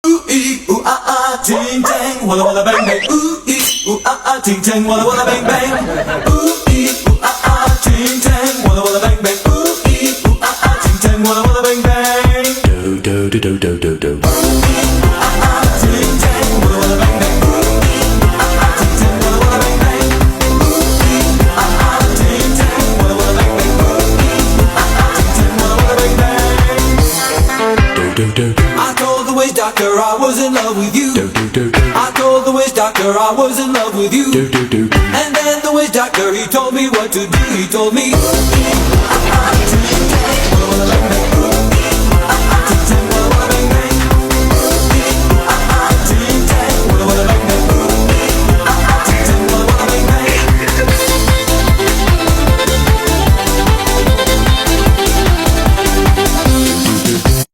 Ooh ee ooh ah ah, ting tang, walla walla bang bang. Ooh ee ooh ah ah, ting tang, walla walla bang bang. Ooh ee ooh ah ah, ting tang, walla walla bang bang. Ooh ee ooh ah ah, ting tang, walla walla bang bang. Do do do do do do do. Ooh ee ooh ah ah, ting tang, walla walla bang bang. Ooh ee ooh ah ah, ting tang, walla walla bang bang. Ooh ee ooh ah ah, ting tang, walla walla bang bang. Ooh ee ooh ah ah, ting tang, walla walla bang bang. Do do do do. I told the witch doctor I was in love with you. I told the witch doctor I was in love with you. And then the witch doctor he told me what to do. He told me